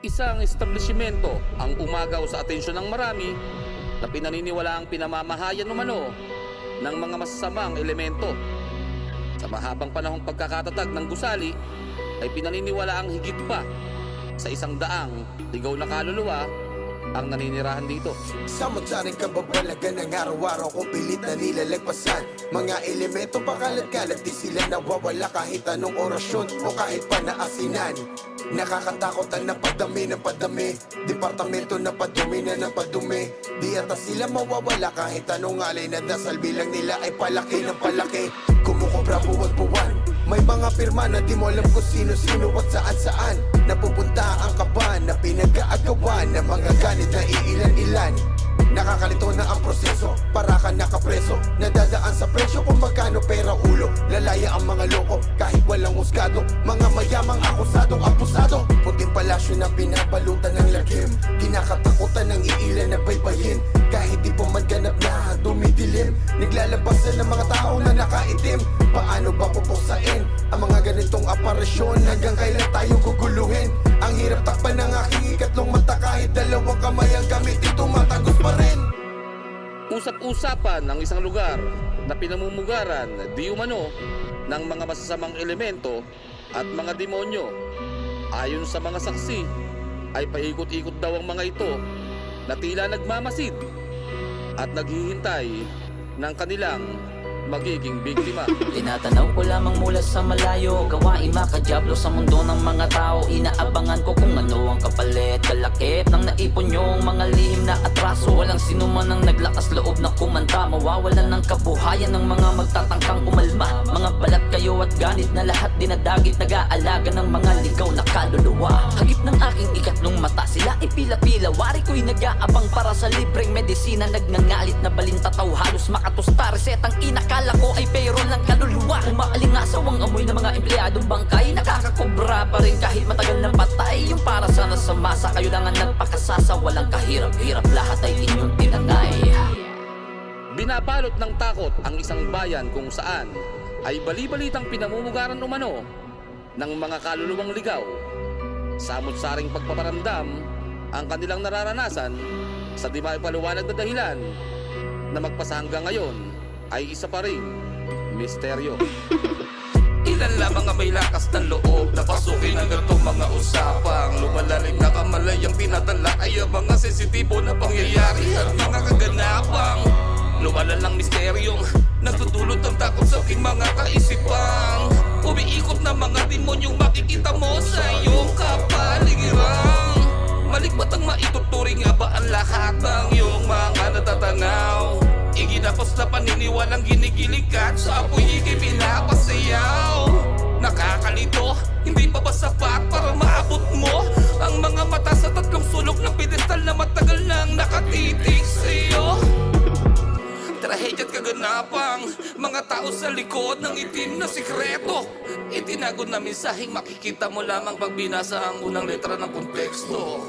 Isang establishmento ang umagaw sa atensyon ng marami na pinaniniwalaang pinamamahayan umano ng mga masasamang elemento. Sa mahabang panahong pagkakatatag ng gusali ay pinaniniwalaang higit pa sa 100 ligaw na kaluluwa ang naninirahan dito. Samot-saring kababalagan ng araw-araw kung pilit na nilalagpasan. Mga elemento pakalat-kalat, di sila nawawala kahit anong orasyon o kahit panaasinan. Nakakatakot ang napadami ng padami, departamento na padumi na napadumi. Di ata sila mawawala kahit anong alay na dasal, bilang nila ay palaki ng palaki. Kumukobra buwan-buwan, may mga pirma na di mo alam kung sino-sino at saan-saan. Napupunta ang kaban na pinag-aagawan ng mga ganit na iilan-ilan. Nakakalito na ang proseso, para ka nakapreso. Nadadaan sa presyo kung magkano pera ulo. Lalaya ang mga loko kahit walang husgado. Mga mayamang akusadong abusado. Puting palasyo na pinabalutan ng lagim, kinakatakutan ng iilan na baybayin. Kahit di po man ganap na dumidilim, naglalabasan ng mga tao na nakaitim. Paano ba pupuksain ang mga ganitong aparasyon? Hanggang kailan tayo guguluhin? Ang hirap takpan ng aking ikatlong mata, kahit dalawang kamay ang gamitin, tumatagos pa rin. Usap-usapan ng isang lugar na pinamumugaran di umano ng mga masasamang elemento at mga demonyo. Ayon sa mga saksi ay paikot-ikot daw ang mga ito na tila nagmamasid at naghihintay ng kanilang magiging biktima. Tinatanaw ko lamang mula sa malayo, gawain makajablo sa mundo ng mga tao. Inaabangan ko kung ano ang kapalit, kalakip ng naipon yung mga lihim na atraso. Walang sinuman ang naglakas loob na kumanta, mawawalan ng kabuhayan ng mga magtatangkang umalma. Mga balat kayo at ganit na lahat dinadagit, nag-aalaga ng mga ligaw na kaluluwa. Hagip ng aking ikatlong mata, sila ipila-pila, wari ko'y nag-aabang para sa libreng medisina. Nagngangalit na balintataw, halos makatusta, resetang inakala ko ay payroll ng kaluluwa. Umaalingasaw ang amoy ng mga empleyadong bangkay, nakakakobra pa rin kahit matagal ng patay. Yung para sa nasa masa, kayo lang ang nagpakasasa, walang kahirap-hirap, lahat ay inyong tinangay. Binabalot ng takot ang isang bayan kung saan ay bali-balitang pinamumugaran umano ng mga kaluluwang ligaw. Samot-saring pagpaparamdam ang kanilang nararanasan sa di maipaliwanag na dahilan na magpasa hanggang ngayon ay isa pa ring misteryo. Ilan lamang ang may lakas ng loob na pasukin ang ganitong mga usapang lumalalim na kamalayang tinatala ay ang mga sensitibo na pangyayari at mga kaganapang lumalalang misteryong nagtutulot ng takot sa aking mga kaisipang umiikot na mga demonyong makikita mo sa iyong kapaligiran. Malikmat ang maituturing nga ba ang lahat ng iyong mga natatanaw? Iginapos na paniniwalang ginigilig ka sa apoy ikay pinapasayaw. Nakakalito, hindi pa ba sapat para maabot mo ang mga mata sa tatlong sulok ng pedestal na matagal nang nakatitig sa'yo? Trahedya at kaganapang mga tao sa likod ng itim na sikreto, itinago na mensaheng makikita mo lamang pag binasa ang unang letra ng konteksto.